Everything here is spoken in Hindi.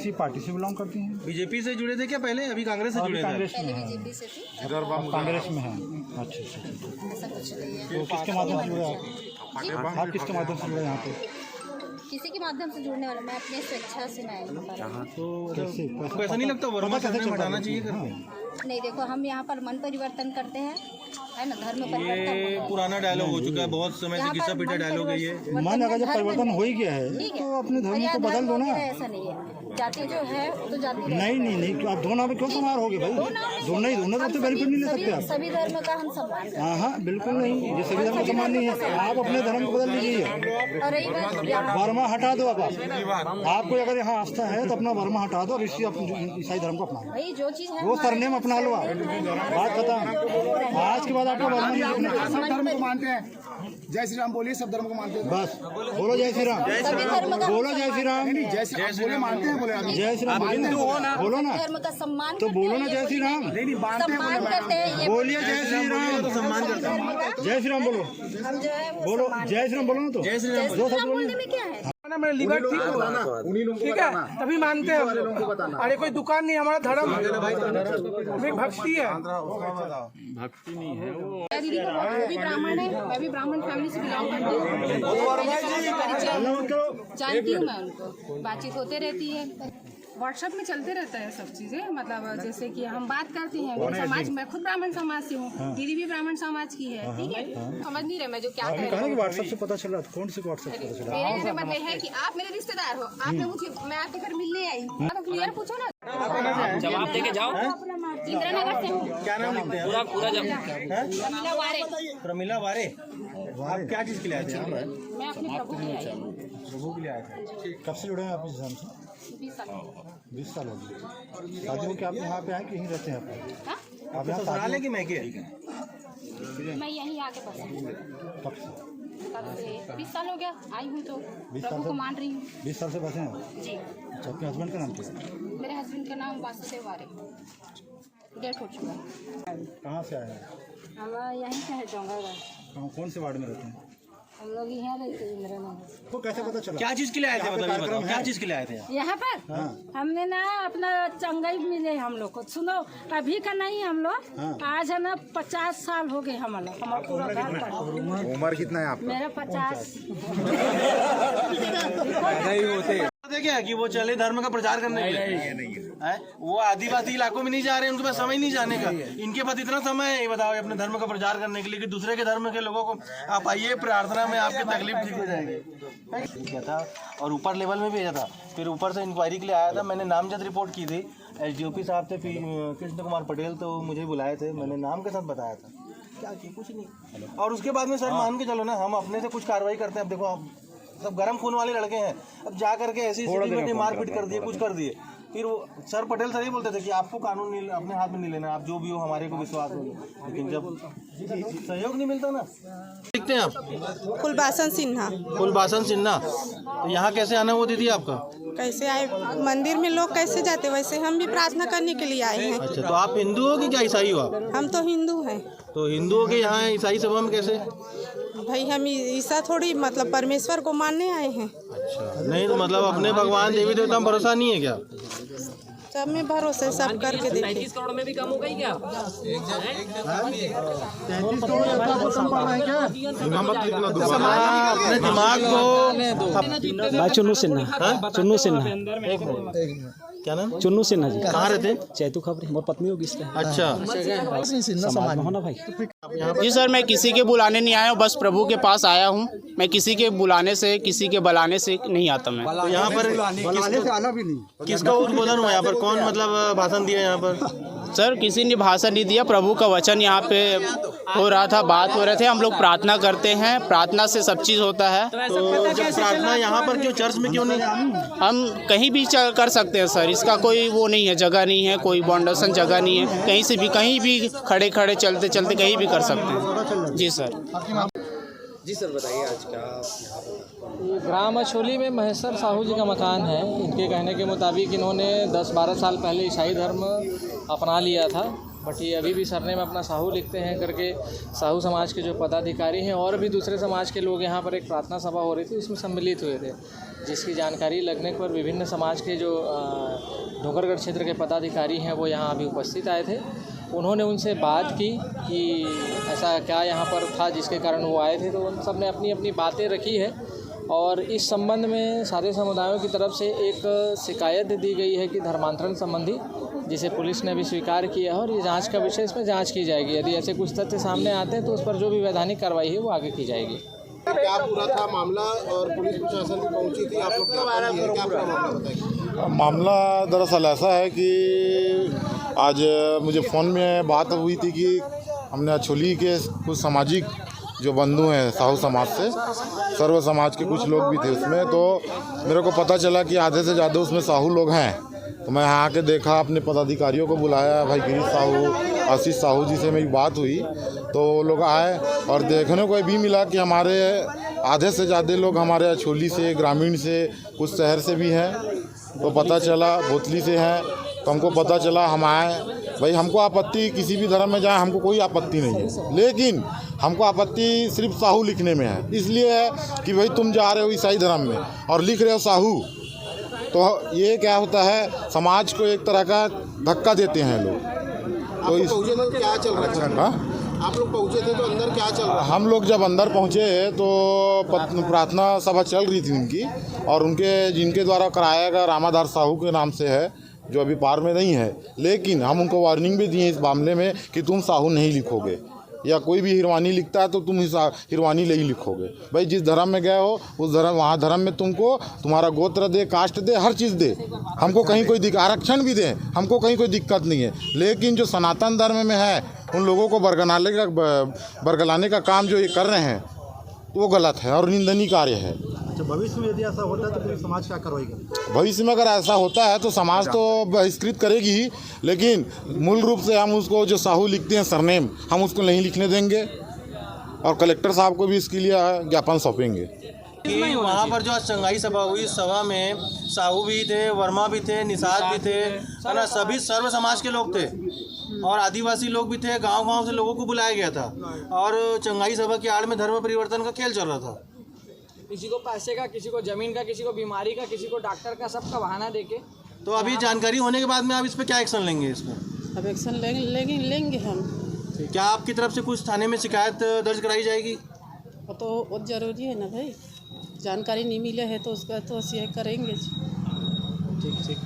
किसी पार्टी से बिलोंग करती हैं? बीजेपी से जुड़े थे क्या पहले? अभी कांग्रेस से जुड़े थे? कांग्रेस में है। बीजेपी से थी, कांग्रेस में है। अच्छा। ऐसा कुछ नहीं है। तो किसके माध्यम से जुड़े आप किसके माध्यम से जुड़े यहाँ पे? किसी के माध्यम से जुड़ने वाला, मैं अपने स्वेच्छा से मैं तो कैसे ऐसा नहीं लगता वर्मा सर ने हटाना चाहिए करके? नहीं, देखो हम यहाँ पर मन परिवर्तन करते हैं, है ना, धर्म परिवर्तन। ये पुराना डायलॉग हो चुका है, बहुत समय से घिसा पीटा डायलॉग है ये। मन अगर जब परिवर्तन हो ही गया है तो अपने धर्म को बदल दो ना। ऐसा नहीं है, जाति जो है वो तो जाति नहीं तो आप दो नाम क्यों समार हो गए भाई? दोनों तो बेनिफिट नहीं ले सकते आप। सभी धर्म का हम सम्मान करते हैं। हाँ बिल्कुल नहीं, ये सभी धर्म का सम्मान नहीं है। आप अपने धर्म को बदल लीजिए। और रही बात वर्मा हटा दो। अब आपको अगर यहाँ आस्था है तो अपना वर्मा हटा दो और ईसाई धर्म को अपना लो। भाई जो चीज है वो सरनेम अपना लो। बात खत्म। आज के बाद आपका वर्मा नहीं। सब धर्म को मानते हैं। जय श्री राम बोलिए, सब धर्म को मानते हैं। बस बोलो जय श्री राम। सभी धर्म का बोलो जय श्री राम। जय श्री बोले मानते हैं, बोले आप जय श्री राम बोलो ना। धर्म का सम्मान तो बोलो ना जय श्री राम। नहीं मानते हैं, सम्मान करते हैं। ये बोलिए जय श्री राम। सम्मान करते हैं। जय श्री राम बोलो। हम जो है वो बोलो जय श्री राम बोलो ना। तो जय श्री राम दो शब्द बोलने बोलिए। में क्या है? मैं लिबर्ट ठीक है, तभी मानते हैं हम लोग। अरे कोई दुकान नहीं, हमारा धर्म एक भक्ति है। भक्ति नहीं है वो। दीदी का वो भी ब्राह्मण है, मैं भी ब्राह्मण फैमिली से बिलोंग करती हूँ, जानती हूँ मैं उनको, बातचीत होते रहती है, व्हाट्सएप में चलते रहता है सब चीजें। मतलब जैसे कि हम बात करते हैं, मेरे समाज, मैं खुद ब्राह्मण समाज से हूँ, दीदी भी ब्राह्मण समाज की है, ठीक है। समझ नहीं रहे मैं जो क्या कह रही हूँ। व्हाट्सएप से पता चला? कौन से व्हाट्सएप से पता चला? मेरे घर मतलब है कि आप मेरे रिश्तेदार हो, आपने मुझे, मैं आपके घर मिलने आई हूँ, तो क्लियर पूछो ना। जवाब देके जाओ। इंदिरा नगर से हूँ। क्या नाम लिखते हैं? पूरा जवाब। प्रमिला वारे। प्रमिला वारे। आप क्या चीज के लिए आए थे? मैं अपने प्रभु के लिए आई हूँ। प्रभु के लिए आए थे। कब से जुड़े हैं आप इस धर्म से? 20 साल हो गए। शादी हो क्या आप यहाँ पे आए कि यहीं रहते हैं आप? आप यहाँ ससुराल है कि मैं के? मैं यहीं आके बसा हूँ। कब से? तब से 20 साल हो गया आई हूँ, तो 20 प्रभु साल को से? मान रही हूँ 20 साल से बसे हैं? जी। अच्छा, आपके हस्बैंड का नाम क्या है? मेरे हस्बैंड का नाम वासुदेव वारे, डेथ हो चुका है। कहाँ से आए हैं? हम यहीं से है डोंगरगढ़। कौन से वार्ड में रहते हैं? हम लोग यहाँ रहते हैं इंदिरा नगर। वो कैसे पता चला? क्या चीज के लिए आए थे? मतलब ये बताओ, क्या चीज के लिए आए थे? यहाँ पर हमने ना अपना चंगाई मिले हम लोग को। सुनो, अभी का नहीं, हम लोग आज है ना 50 साल हो गए हमारा पूरा घर पर। उम्र कितना है आपका? मेरा 50। क्या कि वो चले धर्म का प्रचार करने के लिए? वो आदिवासी इलाकों में नहीं जा रहे, उनके पास समय नहीं जाने का। इनके पास इतना समय है, ये बताओ, अपने धर्म का प्रचार करने के लिए कि दूसरे के धर्म के लोगों को आप आइए, प्रार्थना में आपकी तकलीफ ठीक हो जाएगी। क्या था, और ऊपर लेवल में भेजा था, फिर ऊपर से इंक्वायरी के लिए आया था। मैंने नामजद रिपोर्ट की थी, SDOP साहब थे कृष्ण कुमार पटेल, तो मुझे बुलाए थे, मैंने नाम के साथ बताया था। क्या की कुछ नहीं। और उसके बाद में सर मान के चलो ना, हम अपने से कुछ कार्रवाई करते हैं। अब देखो, आप सब गर्म खून वाले लड़के हैं, अब जा करके ऐसी स्थिति में मारपीट कर दिए, कुछ कर दिए। फिर वो सर पटेल सर ये बोलते थे कि आपको कानून नहीं, अपने हाथ में नहीं लेना, आप जो भी हो हमारे को विश्वास हो। लेकिन जब सहयोग नहीं मिलता ना। देखते हैं आप कुलबासन सिन्हा। कुलबासन सिन्हा, तो यहाँ कैसे आना हुआ दीदी आपका? कैसे आए? मंदिर में लोग कैसे जाते, वैसे हम भी प्रार्थना करने के लिए आए हैं। अच्छा, तो आप हिंदू हो कि क्या ईसाई हो आप? हम तो हिंदू हैं। तो हिंदुओं के यहाँ ईसाई सभा में कैसे? भाई हम ईसा थोड़ी, मतलब परमेश्वर को मानने आए हैं। अच्छा, नहीं तो मतलब अपने भगवान देवी देवता में भरोसा नहीं है क्या? सब में भरोसा, सब करके देखिए। 33 करोड़ में भी कम हो गई क्या? अपने दिमाग को। मैं चुन्नू सिन्हा। चुन्नू सिन्हा। क्या नाम? चुन्नू सिन्हा जी। कहाँ रहते? चैतू खबरी, मोर पत्नी होगी इसका। अच्छा, समाज में हो ना भाई। जी सर, मैं किसी के बुलाने नहीं आया हूँ, बस प्रभु के पास आया हूँ। मैं किसी के बुलाने से, किसी के बुलाने से नहीं आता। मैं तो यहाँ पर बुलाने से आना भी नहीं। किसका उद्बोधन हुआ यहाँ पर? कौन मतलब भाषण दिया यहाँ पर? सर किसी ने भाषण नहीं दिया, प्रभु का वचन यहाँ पे हो रहा था, बात हो रहे थे। हम लोग प्रार्थना करते हैं, प्रार्थना से सब चीज़ होता है। तो जब प्रार्थना यहाँ पर क्यों, चर्च में क्यों नहीं? हम कहीं भी कर सकते हैं सर, इसका कोई वो नहीं है, जगह नहीं है, कोई बाउंडेशन जगह नहीं है। कहीं से भी, कहीं भी खड़े खड़े चलते चलते कहीं भी कर सकते हैं। जी सर। जी सर, बताइए आज क्या? ग्राम अछोली में महेश्वर साहू जी का मकान है। इनके कहने के मुताबिक इन्होंने 10-12 साल पहले ईसाई धर्म अपना लिया था बट ये अभी भी सरनेम अपना साहू लिखते हैं करके साहू समाज के जो पदाधिकारी हैं और भी दूसरे समाज के लोग यहाँ पर एक प्रार्थना सभा हो रही थी उसमें सम्मिलित हुए थे, जिसकी जानकारी लगने पर विभिन्न समाज के जो डोंगरगढ़ क्षेत्र के पदाधिकारी हैं वो यहाँ अभी उपस्थित आए थे। उन्होंने उनसे बात की कि ऐसा क्या यहाँ पर था जिसके कारण वो आए थे, तो उन सब ने अपनी अपनी बातें रखी है और इस संबंध में सारे समुदायों की तरफ से एक शिकायत दी गई है कि धर्मांतरण संबंधी, जिसे पुलिस ने भी स्वीकार किया है और ये जांच का विषय, इसमें जांच की जाएगी। यदि ऐसे कुछ तथ्य सामने आते हैं तो उस पर जो भी वैधानिक कार्रवाई है वो आगे की जाएगी। क्या पूरा था मामला और पुलिस प्रशासन भी पहुंची थी, आप लोग क्या पूरा मामला बताइए। मामला दरअसल ऐसा है कि आज मुझे फ़ोन में बात हुई थी कि हमने अछोली के कुछ सामाजिक जो बंधु हैं साहू समाज से, सर्व समाज के कुछ लोग भी थे उसमें, तो मेरे को पता चला कि आधे से ज़्यादा उसमें साहू लोग हैं। तो मैं यहाँ आके देखा, अपने पदाधिकारियों को बुलाया, भाई गिरीश साहू, आशीष साहू जी से मेरी बात हुई, तो वो लोग आए और देखने को भी मिला कि हमारे आधे से ज़्यादा लोग हमारे अछोली से, ग्रामीण से, कुछ शहर से भी हैं। तो पता चला बोतली से हैं, तो हमको पता चला, हम आए। भाई हमको आपत्ति किसी भी धर्म में जाए, हमको कोई आपत्ति नहीं है, लेकिन हमको आपत्ति सिर्फ साहू लिखने में है। इसलिए है कि भाई तुम जा रहे हो ईसाई धर्म में और लिख रहे हो साहू, तो ये क्या होता है, समाज को एक तरह का धक्का देते हैं लोग। तो इस क्या चल रहा है? आप लोग पहुंचे थे तो अंदर क्या चल रहा है? हम लोग जब अंदर पहुंचे तो प्रार्थना सभा चल रही थी उनकी, और उनके जिनके द्वारा कराया गया रामाधार साहू के नाम से है, जो अभी पार में नहीं है, लेकिन हम उनको वार्निंग भी दिए इस मामले में कि तुम साहू नहीं लिखोगे, या कोई भी हिरवानी लिखता है तो तुम हिरवानी नहीं लिखोगे। भाई जिस धर्म में गए हो उस धर्म, वहाँ धर्म में तुमको तुम्हारा गोत्र दे, कास्ट दे, हर चीज़ दे, हमको कहीं कोई आरक्षण भी दे, हमको कहीं कोई दिक्कत नहीं है। लेकिन जो सनातन धर्म में है उन लोगों को बरगलाने का काम जो ये कर रहे हैं वो गलत है और निंदनीय कार्य है। भविष्य में यदि ऐसा होता है तो पूरी समाज क्या कार्रवाई करेगी? भविष्य में अगर ऐसा होता है तो समाज तो बहिष्कृत करेगी ही, लेकिन मूल रूप से हम उसको जो साहू लिखते हैं सरनेम, हम उसको नहीं लिखने देंगे और कलेक्टर साहब को भी इसके लिए ज्ञापन सौंपेंगे। कि वहाँ पर जो आज चंगाई सभा हुई, इस सभा में साहू भी थे, वर्मा भी थे, निषाद भी थे, है ना, सभी सर्व समाज के लोग थे और आदिवासी लोग भी थे। गांव-गांव से लोगों को बुलाया गया था और चंगाई सभा की आड़ में धर्म परिवर्तन का खेल चल रहा था। किसी को पैसे का, किसी को ज़मीन का, किसी को बीमारी का, किसी को डॉक्टर का, सबका बहाना देके। तो अभी जानकारी होने के बाद में आप इस पर क्या एक्शन लेंगे? इस पर अब एक्शन लेंगे हम। क्या आपकी तरफ से कुछ थाने में शिकायत दर्ज कराई जाएगी? तो बहुत ज़रूरी है ना भाई, जानकारी नहीं मिले है तो उसका तो शेयर करेंगे। ठीक।